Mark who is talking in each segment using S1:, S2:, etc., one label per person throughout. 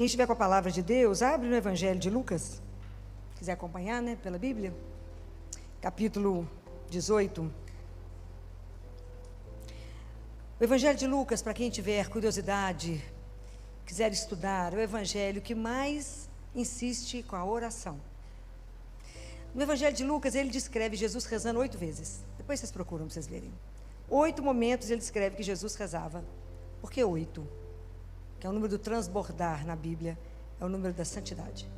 S1: Quem estiver com a palavra de Deus, abre no Evangelho de Lucas, quiser acompanhar, né, pela Bíblia, capítulo 18. O Evangelho de Lucas, para quem tiver curiosidade, quiser estudar, é o Evangelho que mais insiste com a oração. No Evangelho de Lucas, ele descreve Jesus rezando 8 vezes. Depois vocês procuram para vocês verem. 8 momentos ele descreve que Jesus rezava. Por que 8? Que é o número do transbordar na Bíblia, é o número da santidade.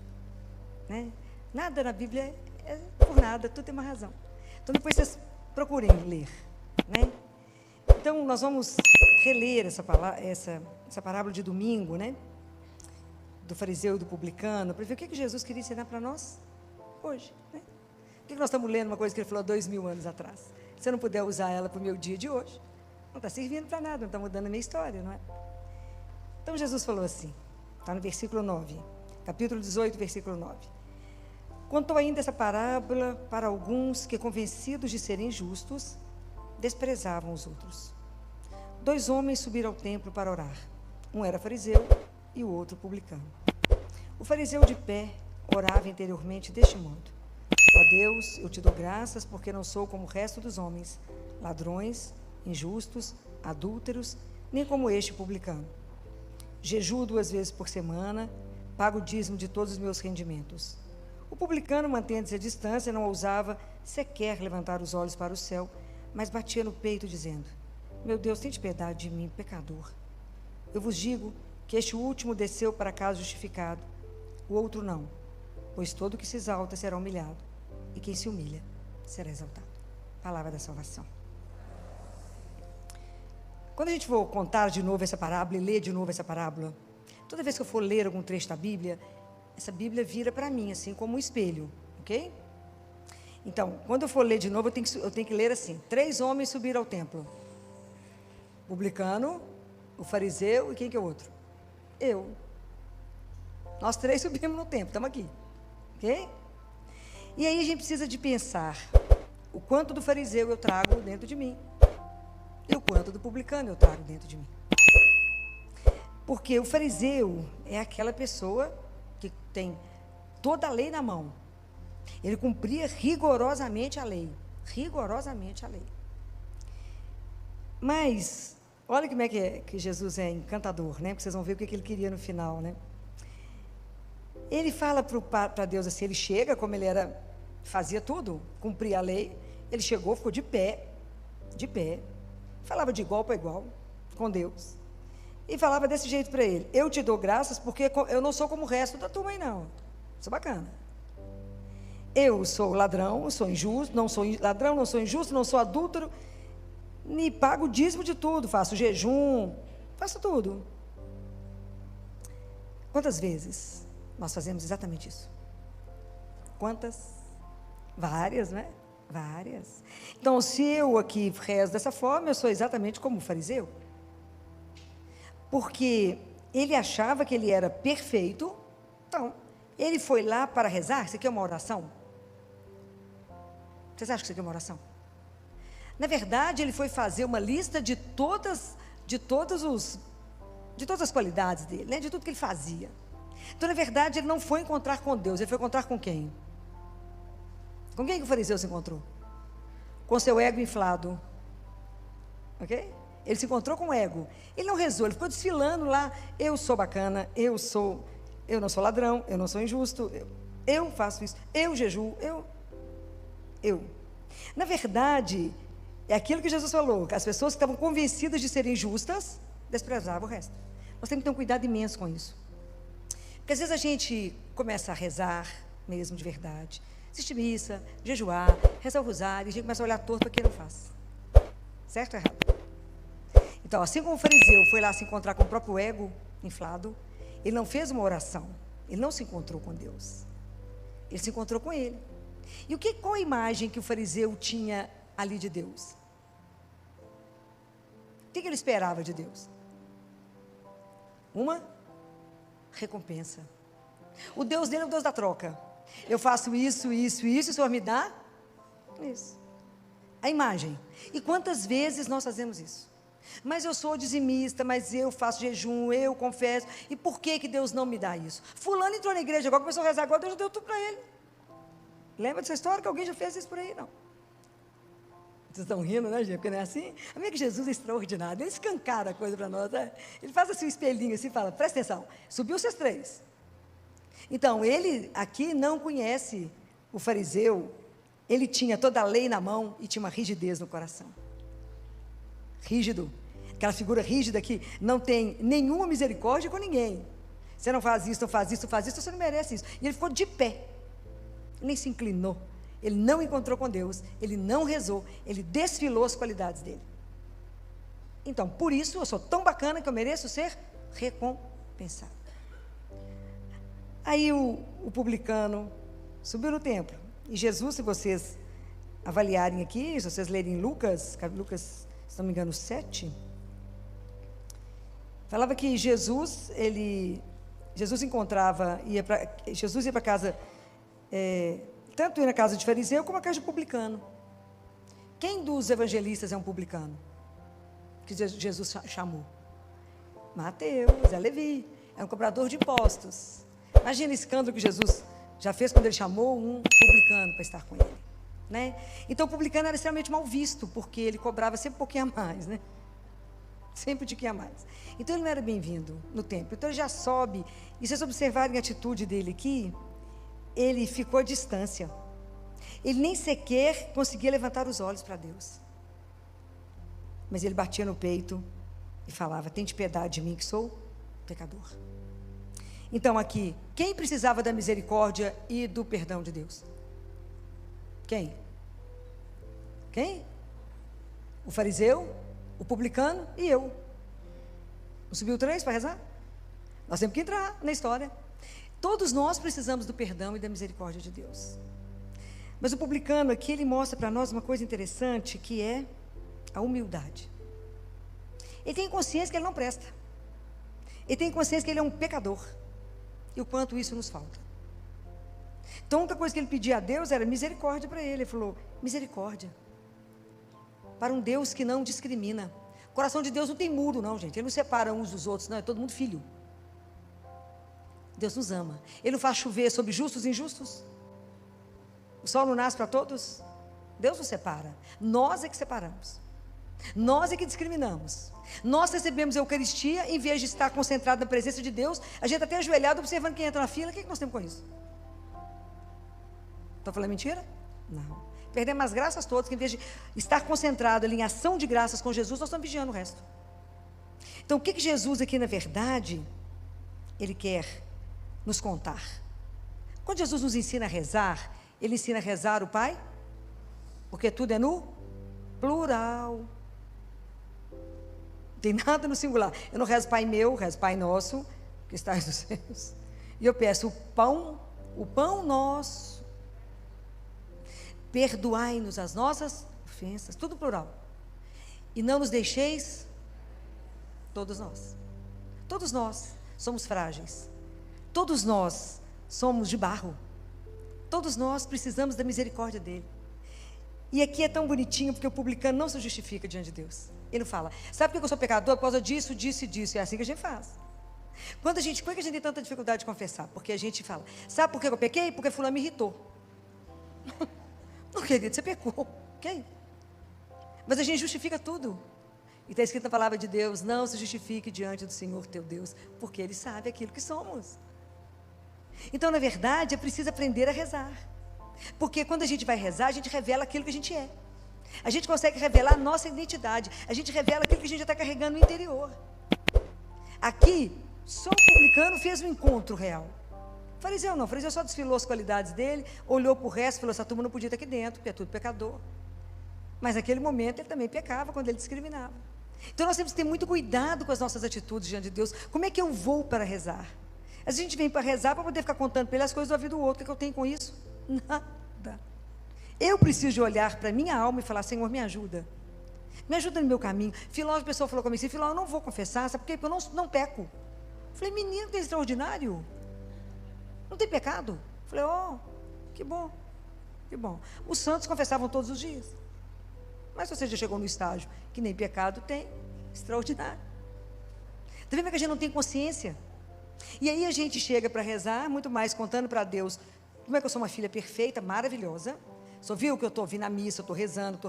S1: Né? Nada na Bíblia é por nada, tudo tem uma razão. Então depois vocês procurem ler. Né? Então nós vamos reler essa parábola de domingo, né? Do fariseu e do publicano, para ver o que Jesus queria ensinar para nós hoje. Né? Por que nós estamos lendo uma coisa que ele falou 2000 anos atrás? Se eu não puder usar ela para o meu dia de hoje, não está servindo para nada, não está mudando a minha história, não é? Então Jesus falou assim, está no versículo 9, capítulo 18, versículo 9. Contou ainda essa parábola para alguns que, convencidos de serem justos, desprezavam os outros. 2 homens subiram ao templo para orar. Um era fariseu e o outro publicano. O fariseu de pé orava interiormente deste modo: ó Deus, eu te dou graças porque não sou como o resto dos homens, ladrões, injustos, adúlteros, nem como este publicano. Jejuo 2 vezes por semana, pago o dízimo de todos os meus rendimentos. O publicano, mantendo-se à distância, não ousava sequer levantar os olhos para o céu, mas batia no peito, dizendo: meu Deus, tente piedade de mim, pecador. Eu vos digo que este último desceu para casa justificado, o outro não, pois todo que se exalta será humilhado, e quem se humilha será exaltado. Palavra da salvação. Quando a gente for contar de novo essa parábola e ler de novo essa parábola, toda vez que eu for ler algum trecho da Bíblia, essa Bíblia vira para mim assim como um espelho, ok? Então, quando eu for ler de novo, eu tenho que ler assim: 3 homens subiram ao templo. O publicano, o fariseu e quem que é o outro? Eu. Nós 3 subimos no templo, estamos aqui, ok? E aí a gente precisa de pensar o quanto do fariseu eu trago dentro de mim e o quanto do publicano eu trago dentro de mim. Porque o fariseu é aquela pessoa que tem toda a lei na mão. Ele cumpria rigorosamente a lei. Rigorosamente a lei. Mas, olha como é que Jesus é encantador, né? Porque vocês vão ver o que ele queria no final, né? Ele fala para Deus assim, ele chega, como ele era, fazia tudo, cumpria a lei. Ele chegou, ficou de pé, falava de igual para igual com Deus. E falava desse jeito para ele: eu te dou graças porque eu não sou como o resto da turma aí não. Sou bacana. Eu sou ladrão, sou injusto, não sou ladrão, não sou injusto, não sou adúltero, e pago o dízimo de tudo, faço jejum, faço tudo. Quantas vezes nós fazemos exatamente isso? Quantas? Várias, né? Várias. Então, se eu aqui rezo dessa forma, eu sou exatamente como o fariseu. Porque ele achava que ele era perfeito, então, ele foi lá para rezar. Isso aqui é uma oração? Vocês acham que isso aqui é uma oração? Na verdade, ele foi fazer uma lista de todas as qualidades dele, né? De tudo que ele fazia. Então, na verdade, ele não foi encontrar com Deus, ele foi encontrar com quem? Com quem que o fariseu se encontrou? Com seu ego inflado. Ok? Ele se encontrou com o ego. Ele não rezou, ele ficou desfilando lá: eu sou bacana, eu não sou ladrão, eu não sou injusto, eu faço isso, eu jejuo, eu. Na verdade, é aquilo que Jesus falou, que as pessoas que estavam convencidas de serem justas, desprezavam o resto. Nós temos que ter um cuidado imenso com isso. Porque às vezes a gente começa a rezar mesmo de verdade, assistir missa, jejuar, rezar o rosário, e a gente começa a olhar torto para quem não faz. Certo ou errado? Então, assim como o fariseu foi lá se encontrar com o próprio ego inflado, ele não fez uma oração, ele não se encontrou com Deus, ele se encontrou com ele. E qual a imagem que o fariseu tinha ali de Deus? O que ele esperava de Deus? Uma recompensa. O Deus dele é o Deus da troca. Eu faço isso, isso, isso, o Senhor me dá isso. A imagem. E quantas vezes nós fazemos isso? Mas eu sou dizimista, mas eu faço jejum, eu confesso. E por que Deus não me dá isso? Fulano entrou na igreja agora, começou a rezar agora, Deus já deu tudo para ele. Lembra dessa história que alguém já fez isso por aí? Não. Vocês estão rindo, né, gente? Porque não é assim? Amigo, Jesus é extraordinário. Ele escancara a coisa para nós, né? Ele faz assim um espelhinho assim e fala, presta atenção, subiu vocês 3. Então, ele aqui não conhece o fariseu. Ele tinha toda a lei na mão e tinha uma rigidez no coração. Rígido. Aquela figura rígida que não tem nenhuma misericórdia com ninguém. Você não faz isso, não faz isso, não faz isso, você não merece isso. E ele ficou de pé. Ele nem se inclinou. Ele não encontrou com Deus, ele não rezou, ele desfilou as qualidades dele. Então, por isso, eu sou tão bacana que eu mereço ser recompensado. Aí o publicano subiu no templo. E Jesus, se vocês avaliarem aqui, se vocês lerem Lucas, se não me engano, 7, falava que Jesus ia para casa, tanto ir na casa de fariseu como na casa de publicano. Quem dos evangelistas é um publicano? Que Jesus chamou? Mateus, é Levi, é um cobrador de impostos. Imagina o escândalo que Jesus já fez quando ele chamou um publicano para estar com ele, né? Então o publicano era extremamente mal visto, porque ele cobrava sempre um pouquinho a mais, né? Sempre um pouquinho a mais. Então ele não era bem-vindo no templo. Então ele já sobe, e se vocês observarem a atitude dele aqui, ele ficou à distância. Ele nem sequer conseguia levantar os olhos para Deus. Mas ele batia no peito e falava, tende piedade de mim que sou pecador. Então aqui, quem precisava da misericórdia e do perdão de Deus? Quem? O fariseu, o publicano e eu. Não subiu 3 para rezar? Nós temos que entrar na história. Todos nós precisamos do perdão e da misericórdia de Deus. Mas o publicano aqui, ele mostra para nós uma coisa interessante, que é a humildade. Ele tem consciência que ele não presta. Ele tem consciência que ele é um pecador. E o quanto isso nos falta. Então, a única coisa que ele pedia a Deus era misericórdia para ele. Ele falou, misericórdia. Para um Deus que não discrimina. O coração de Deus não tem muro, não, gente. Ele não separa uns dos outros, não. É todo mundo filho. Deus nos ama. Ele não faz chover sobre justos e injustos. O sol não nasce para todos. Deus nos separa. Nós é que separamos. Nós é que discriminamos. Nós recebemos a Eucaristia, em vez de estar concentrado na presença de Deus, a gente está até ajoelhado observando quem entra na fila. O que nós temos com isso? Estou falando mentira? Não. Perdemos as graças todas, que em vez de estar concentrado ali em ação de graças com Jesus, nós estamos vigiando o resto. Então, o que Jesus aqui, na verdade, Ele quer nos contar? Quando Jesus nos ensina a rezar, Ele ensina a rezar o Pai, porque tudo é no plural. Não tem nada no singular. Eu não rezo Pai meu, rezo Pai nosso, que estás nos céus. E eu peço o pão nosso. Perdoai-nos as nossas ofensas, tudo plural. E não nos deixeis, todos nós somos frágeis. Todos nós somos de barro. Todos nós precisamos da misericórdia dele. E aqui é tão bonitinho, porque o publicano não se justifica diante de Deus. Ele não fala, sabe por que eu sou pecador? Por causa disso, disso e disso. É assim que a gente faz. Por que a gente tem tanta dificuldade de confessar? Porque a gente fala, sabe por que eu pequei? Porque fulano me irritou. Não, querido, você pecou, ok? Mas a gente justifica tudo. E está escrito na palavra de Deus, não se justifique diante do Senhor teu Deus, porque Ele sabe aquilo que somos. Então, na verdade, é preciso aprender a rezar. Porque quando a gente vai rezar, a gente revela aquilo que a gente é. A gente consegue revelar a nossa identidade. A gente revela aquilo que a gente já está carregando no interior. Aqui, só o publicano fez um encontro real. O fariseu não, o fariseu só desfilou as qualidades dele, olhou para o resto e falou, essa turma não podia estar aqui dentro, porque é tudo pecador. Mas naquele momento ele também pecava, quando ele discriminava. Então nós temos que ter muito cuidado com as nossas atitudes diante de Deus. Como é que eu vou para rezar? A gente vem para rezar para poder ficar contando para ele as coisas da vida do outro. O que eu tenho com isso? Nada. Eu preciso de olhar para a minha alma e falar, Senhor, me ajuda. Me ajuda no meu caminho. Filó, a pessoa falou comigo assim, Filó, eu não vou confessar, sabe por quê? Porque eu não peco. Eu falei, menino, que é extraordinário. Não tem pecado? Eu falei, que bom, que bom. Os santos confessavam todos os dias. Mas você já chegou no estágio que nem pecado tem, Extraordinário. Está vendo que a gente não tem consciência? E aí a gente chega para rezar, muito mais contando para Deus como é que eu sou uma filha perfeita, maravilhosa. Você viu que eu estou vindo à missa, eu estou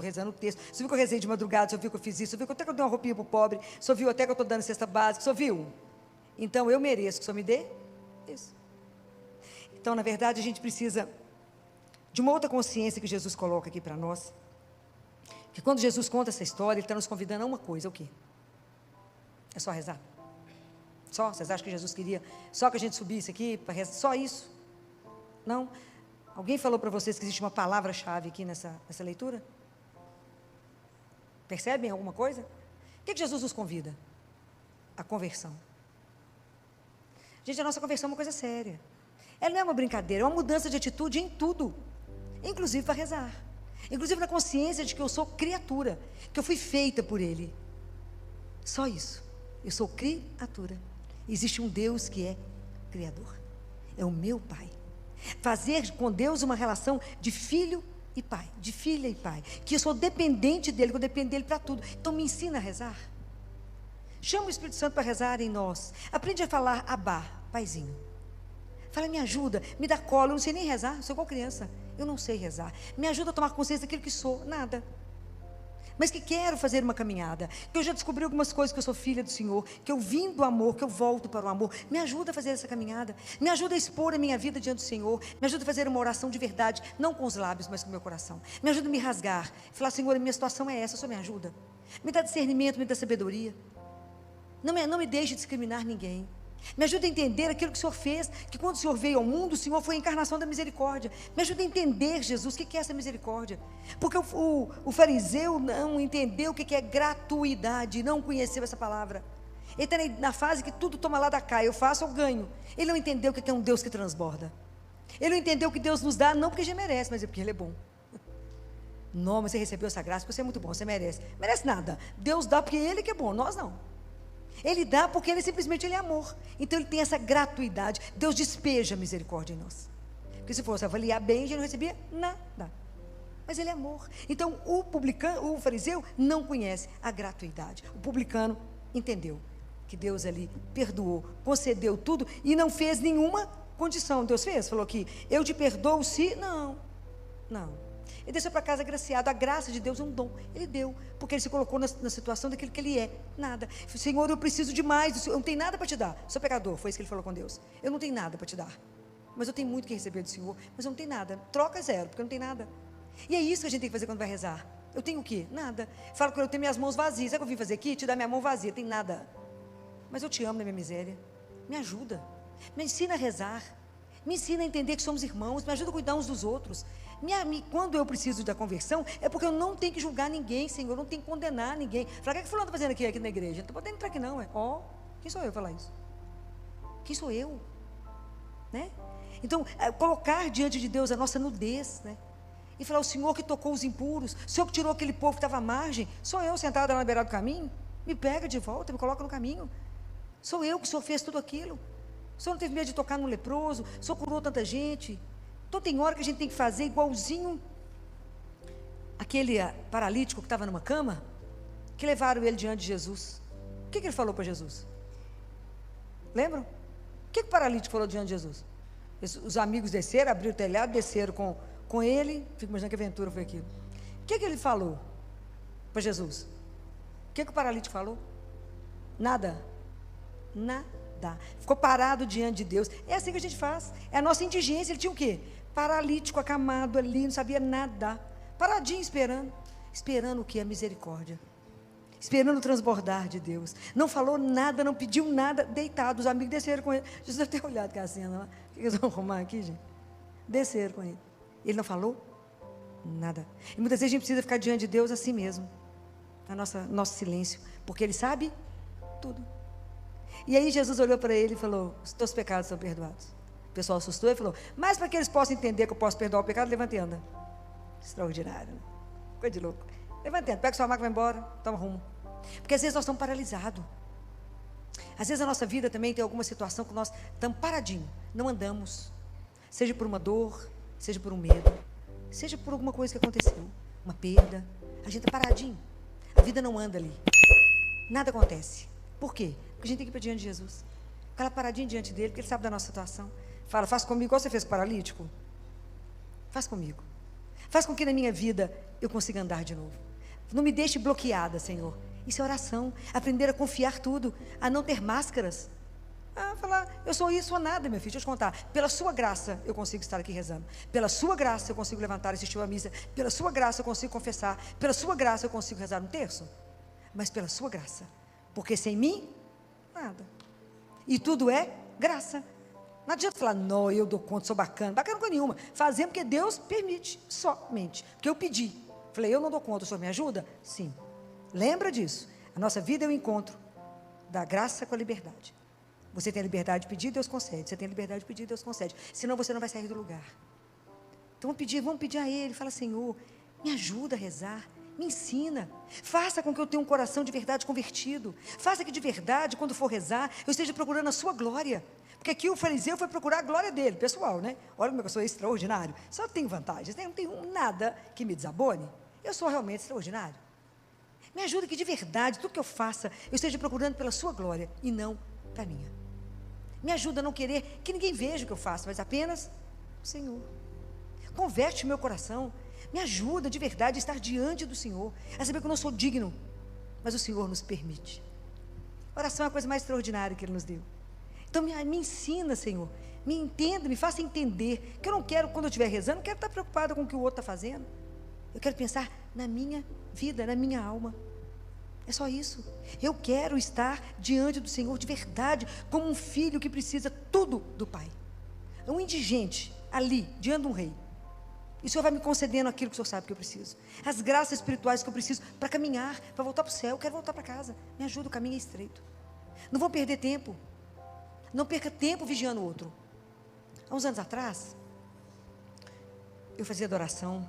S1: rezando o texto. Você viu que eu rezei de madrugada, você viu que eu fiz isso, você viu que até que eu dei uma roupinha para o pobre, você viu até que eu estou dando cesta básica, você viu? Então eu mereço que o Senhor me dê isso. Então, na verdade, a gente precisa de uma outra consciência que Jesus coloca aqui para nós. Que quando Jesus conta essa história, Ele está nos convidando a uma coisa, o quê? É só rezar? Só? Vocês acham que Jesus queria só que a gente subisse aqui para rezar? Só isso? Não? Alguém falou para vocês que existe uma palavra-chave aqui nessa leitura? Percebem alguma coisa? O que Jesus nos convida? A conversão. Gente, a nossa conversão é uma coisa séria. Ela não é uma brincadeira, é uma mudança de atitude em tudo, inclusive para rezar, inclusive na consciência de que eu sou criatura, que eu fui feita por Ele. Só isso. Eu sou criatura. Existe um Deus que é Criador. É o meu Pai. Fazer com Deus uma relação de filho e pai, de filha e pai, que eu sou dependente dEle, que eu dependo dEle para tudo. Então me ensina a rezar. Chama o Espírito Santo para rezar em nós. Aprende a falar Abá, Paizinho. Fala, me ajuda, me dá colo. Eu não sei nem rezar, sou igual criança. Eu não sei rezar. Me ajuda a tomar consciência daquilo que sou, nada. Mas que quero fazer uma caminhada, que eu já descobri algumas coisas, que eu sou filha do Senhor, que eu vim do amor, que eu volto para o amor. Me ajuda a fazer essa caminhada, me ajuda a expor a minha vida diante do Senhor, me ajuda a fazer uma oração de verdade, não com os lábios, mas com o meu coração. Me ajuda a me rasgar, falar, Senhor, a minha situação é essa, o Senhor me ajuda. Me dá discernimento, me dá sabedoria. Não me deixe discriminar ninguém. Me ajuda a entender aquilo que o Senhor fez, que quando o Senhor veio ao mundo, o Senhor foi a encarnação da misericórdia. Me ajuda a entender, Jesus, o que é essa misericórdia. Porque o fariseu não entendeu o que é gratuidade, não conheceu essa palavra. Ele está na fase que tudo toma lá da cá, eu faço, eu ganho. Ele não entendeu o que é um Deus que transborda. Ele não entendeu que Deus nos dá, não porque já merece, mas é porque Ele é bom. Não, mas você recebeu essa graça porque você é muito bom, você merece. Merece nada. Deus dá porque Ele que é bom, nós não. Ele dá porque Ele simplesmente Ele é amor. Então Ele tem essa gratuidade. Deus despeja misericórdia em nós. Porque se fosse avaliar bem, a gente não recebia nada. Mas Ele é amor. Então o fariseu não conhece a gratuidade. O publicano entendeu que Deus ali perdoou, concedeu tudo e não fez nenhuma condição. Deus fez? Falou que eu te perdoo se... Não. Ele desceu para casa agraciado. A graça de Deus é um dom. Ele deu, porque Ele se colocou na situação daquilo que Ele é. Nada. Senhor, eu preciso de mais. Eu não tenho nada para te dar. Sou pecador, foi isso que Ele falou com Deus. Eu não tenho nada para te dar. Mas eu tenho muito que receber do Senhor. Mas eu não tenho nada. Troca zero, porque eu não tenho nada. E é isso que a gente tem que fazer quando vai rezar. Eu tenho o quê? Nada. Falo que eu tenho minhas mãos vazias. Sabe o que eu vim fazer aqui? Te dar minha mão vazia. Tem nada. Mas eu te amo na minha miséria. Me ajuda. Me ensina a rezar. Me ensina a entender que somos irmãos. Me ajuda a cuidar uns dos outros. Quando eu preciso da conversão, é porque eu não tenho que julgar ninguém, Senhor, eu não tenho que condenar ninguém. Fala, o que fulano está fazendo aqui na igreja? Não estou podendo entrar aqui não, quem sou eu falar isso? Quem sou eu? Né? Então, colocar diante de Deus a nossa nudez, né? E falar, o Senhor que tocou os impuros, o Senhor que tirou aquele povo que estava à margem, sou eu sentada na beirada do caminho, me pega de volta, me coloca no caminho. Sou eu que o Senhor fez tudo aquilo. O Senhor não teve medo de tocar no leproso, o Senhor curou tanta gente. Então tem hora que a gente tem que fazer igualzinho aquele paralítico que estava numa cama, que levaram ele diante de Jesus. O que ele falou para Jesus? Lembram? O que o paralítico falou diante de Jesus? Os amigos desceram, abriram o telhado, desceram com ele. Fico imaginando que aventura foi aquilo. O que ele falou para Jesus? O que o paralítico falou? Nada. Ficou parado diante de Deus. É assim que a gente faz. É a nossa indigência. Ele tinha o quê? Paralítico, acamado ali, não sabia nada. Paradinho esperando o quê? A misericórdia. Esperando o transbordar de Deus. Não falou nada, não pediu nada, deitado. Os amigos desceram com ele. Jesus deve ter olhado aquela cena lá. O que eles vão arrumar aqui, gente? Desceram com ele. Ele não falou nada. E muitas vezes a gente precisa ficar diante de Deus assim mesmo. Nosso silêncio. Porque Ele sabe tudo. E aí Jesus olhou para ele e falou, os teus pecados são perdoados. O pessoal assustou e falou, mas para que eles possam entender que eu posso perdoar o pecado, levanta e anda. Extraordinário, né? Coisa de louco. Levanta e anda, pega sua maca e vai embora, toma rumo. Porque às vezes nós estamos paralisados. Às vezes a nossa vida também tem alguma situação que nós estamos paradinhos, não andamos. Seja por uma dor, seja por um medo, seja por alguma coisa que aconteceu, uma perda. A gente está paradinho. A vida não anda ali. nada acontece. Por quê? Porque a gente tem que ir para diante de Jesus. Aquela paradinha diante dele, porque ele sabe da nossa situação. Fala, faz comigo igual você fez com o paralítico. Faz comigo. Faz com que na minha vida eu consiga andar de novo. Não me deixe bloqueada, Senhor. Isso é oração. Aprender a confiar tudo, a não ter máscaras. Falar, eu sou isso ou nada, meu filho. Deixa eu te contar. Pela sua graça eu consigo estar aqui rezando. Pela sua graça eu consigo levantar e assistir a missa. Pela sua graça eu consigo confessar. Pela sua graça eu consigo rezar um terço. Mas pela sua graça. Porque sem mim, nada. E tudo é graça. Não adianta falar, não, eu dou conta, sou bacana. Bacana com nenhuma. Fazemos porque Deus permite, somente. Porque eu pedi. Falei, eu não dou conta, o Senhor me ajuda? Sim. Lembra disso. A nossa vida é o encontro da graça com a liberdade. Você tem a liberdade de pedir, Deus concede. Você tem a liberdade de pedir, Deus concede. Senão você não vai sair do lugar. Então vamos pedir a Ele. Fala, Senhor, me ajuda a rezar. Me ensina. Faça com que eu tenha um coração de verdade convertido. Faça que de verdade, quando for rezar, eu esteja procurando a sua glória. Porque aqui o fariseu foi procurar a glória dele, pessoal, né? Olha como eu sou extraordinário. Só tenho vantagens, né? Não tenho nada que me desabone. Eu sou realmente extraordinário. Me ajuda que de verdade, tudo que eu faça, eu esteja procurando pela sua glória e não para minha. Me ajuda a não querer que ninguém veja o que eu faço, mas apenas o Senhor. Converte o meu coração. Me ajuda de verdade a estar diante do Senhor, a saber que eu não sou digno, mas o Senhor nos permite. A oração é a coisa mais extraordinária que Ele nos deu. Então me ensina, Senhor, me entenda, me faça entender, que eu não quero, quando eu estiver rezando, não quero estar preocupada com o que o outro está fazendo. Eu quero pensar na minha vida, na minha alma. É só isso. Eu quero estar diante do Senhor de verdade, como um filho que precisa tudo do Pai. Um indigente, ali, diante de um rei. E o Senhor vai me concedendo aquilo que o Senhor sabe que eu preciso. As graças espirituais que eu preciso para caminhar, para voltar para o céu. Eu quero voltar para casa. Me ajuda, o caminho é estreito. Não vou perder tempo. Não perca tempo vigiando o outro. Há uns anos atrás, eu fazia adoração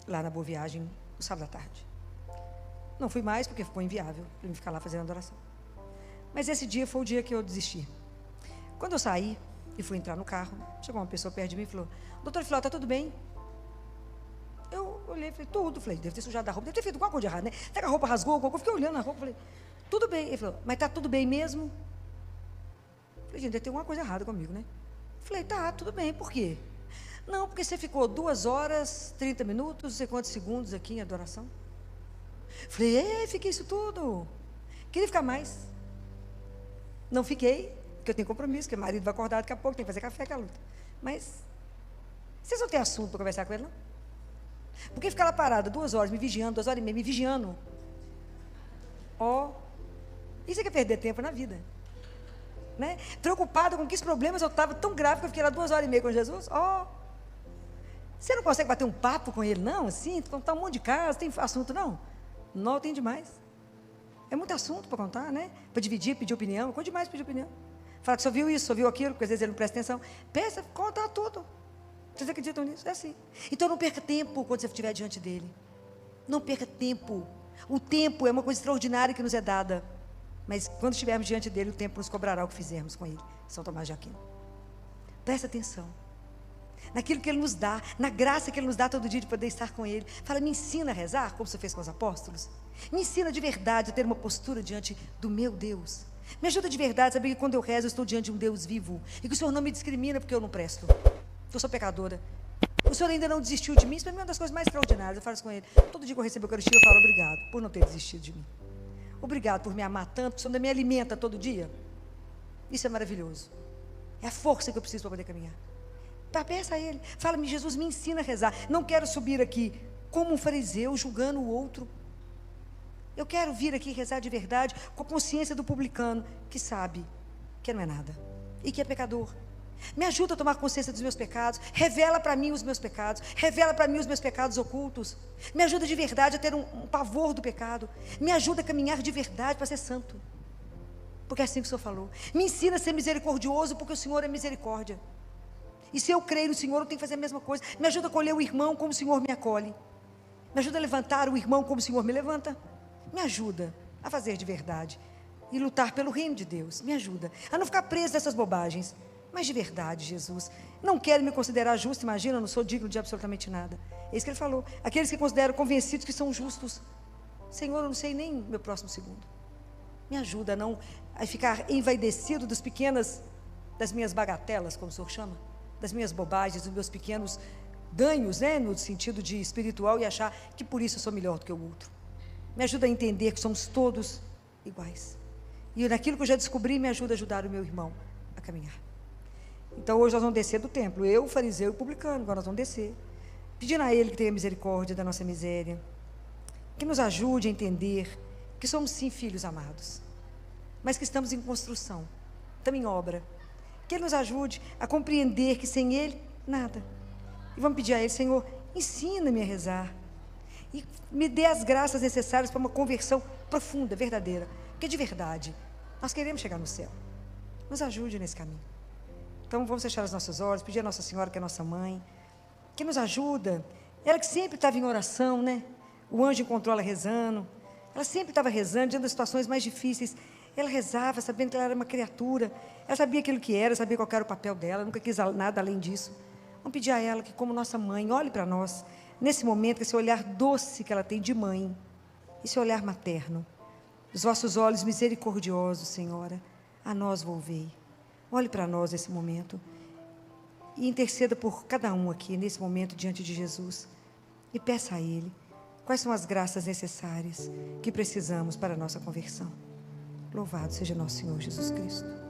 S1: lá na Boa Viagem, no sábado à tarde. Não fui mais porque ficou inviável para mim ficar lá fazendo adoração. Mas esse dia foi o dia que eu desisti. Quando eu saí e fui entrar no carro, chegou uma pessoa perto de mim e falou, doutor Filó, está tudo bem? Eu olhei e falei, tudo. Falei, deve ter sujado a roupa, deve ter feito alguma coisa de errado, né? Até que a roupa rasgou, alguma coisa. Eu fiquei olhando a roupa, falei, tudo bem. Ele falou, mas está tudo bem mesmo? Falei, gente, deve ter alguma coisa errada comigo, né? Falei, tá, tudo bem, por quê? Não, porque você ficou 2 horas, 30 minutos, não sei quantos segundos aqui em adoração. Falei, fiquei isso tudo. Queria ficar mais. Não fiquei, porque eu tenho compromisso, porque o marido vai acordar daqui a pouco, tem que fazer café com a luta. Mas, vocês não têm assunto para conversar com ele, não? Porque ficar lá parada 2 horas, me vigiando, 2 horas e meia, me vigiando. Isso é que é perder tempo na vida. Né? Preocupada com que os problemas eu estava tão grave que eu fiquei lá 2 horas e meia com Jesus. Você não consegue bater um papo com ele, não? Assim, contar um monte de casos, tem assunto, não? Não, tem demais. É muito assunto para contar, né? Para dividir, pedir opinião. Quanto demais pedir opinião? Fala que só viu isso, só viu aquilo, porque às vezes ele não presta atenção. Pensa, conta tudo. Vocês acreditam nisso? É assim. Então não perca tempo quando você estiver diante dele. Não perca tempo. O tempo é uma coisa extraordinária que nos é dada. Mas quando estivermos diante dele, o tempo nos cobrará o que fizermos com ele. São Tomás de Aquino. Presta atenção. Naquilo que ele nos dá, na graça que ele nos dá todo dia de poder estar com ele. Fala, me ensina a rezar, como você fez com os apóstolos. Me ensina de verdade a ter uma postura diante do meu Deus. Me ajuda de verdade a saber que quando eu rezo, eu estou diante de um Deus vivo. E que o Senhor não me discrimina porque eu não presto. Eu sou pecadora. O Senhor ainda não desistiu de mim. Isso para mim é uma das coisas mais extraordinárias. Eu falo isso com ele. Todo dia que eu recebo a Eucaristia, eu falo obrigado por não ter desistido de mim. Obrigado por me amar tanto, porque o Senhor ainda me alimenta todo dia. Isso é maravilhoso. É a força que eu preciso para poder caminhar. Peça a Ele. Fala-me, Jesus, me ensina a rezar. Não quero subir aqui como um fariseu, julgando o outro. Eu quero vir aqui rezar de verdade, com a consciência do publicano, que sabe que não é nada e que é pecador. Me ajuda a tomar consciência dos meus pecados. Revela para mim os meus pecados. Revela para mim os meus pecados ocultos. Me ajuda de verdade a ter um pavor do pecado. Me ajuda a caminhar de verdade para ser santo. Porque é assim que o Senhor falou. Me ensina a ser misericordioso, porque o Senhor é misericórdia. E se eu creio no Senhor, eu tenho que fazer a mesma coisa. Me ajuda a acolher o irmão como o Senhor me acolhe. Me ajuda a levantar o irmão como o Senhor me levanta. Me ajuda a fazer de verdade e lutar pelo reino de Deus. Me ajuda a não ficar preso nessas bobagens. Mas de verdade, Jesus, não quero me considerar justo, imagina, eu não sou digno de absolutamente nada. É isso que ele falou. Aqueles que consideram convencidos que são justos. Senhor, eu não sei nem meu próximo segundo. Me ajuda a ficar envaidecido das minhas bagatelas, como o Senhor chama, das minhas bobagens, dos meus pequenos ganhos, né, no sentido de espiritual, e achar que por isso eu sou melhor do que o outro. Me ajuda a entender que somos todos iguais. E naquilo que eu já descobri, me ajuda a ajudar o meu irmão a caminhar. Então hoje nós vamos descer do templo, eu, o fariseu e o publicano, agora nós vamos descer, pedindo a Ele que tenha misericórdia da nossa miséria, que nos ajude a entender que somos sim filhos amados, mas que estamos em construção, estamos em obra. Que Ele nos ajude a compreender que sem Ele, nada. E vamos pedir a Ele: Senhor, ensina-me a rezar, e me dê as graças necessárias para uma conversão profunda, verdadeira, porque de verdade, nós queremos chegar no céu. Nos ajude nesse caminho. Então vamos fechar os nossos olhos, pedir a Nossa Senhora, que é nossa mãe, que nos ajuda, ela que sempre estava em oração, né? O anjo encontrou ela rezando, ela sempre estava rezando, diante das situações mais difíceis, ela rezava, sabendo que ela era uma criatura, ela sabia aquilo que era, sabia qual era o papel dela, nunca quis nada além disso. Vamos pedir a ela que, como nossa mãe, olhe para nós, nesse momento, esse olhar doce que ela tem de mãe, esse olhar materno. Os vossos olhos misericordiosos, Senhora, a nós volvei. Olhe para nós nesse momento e interceda por cada um aqui, nesse momento, diante de Jesus, e peça a Ele quais são as graças necessárias que precisamos para a nossa conversão. Louvado seja nosso Senhor Jesus Cristo.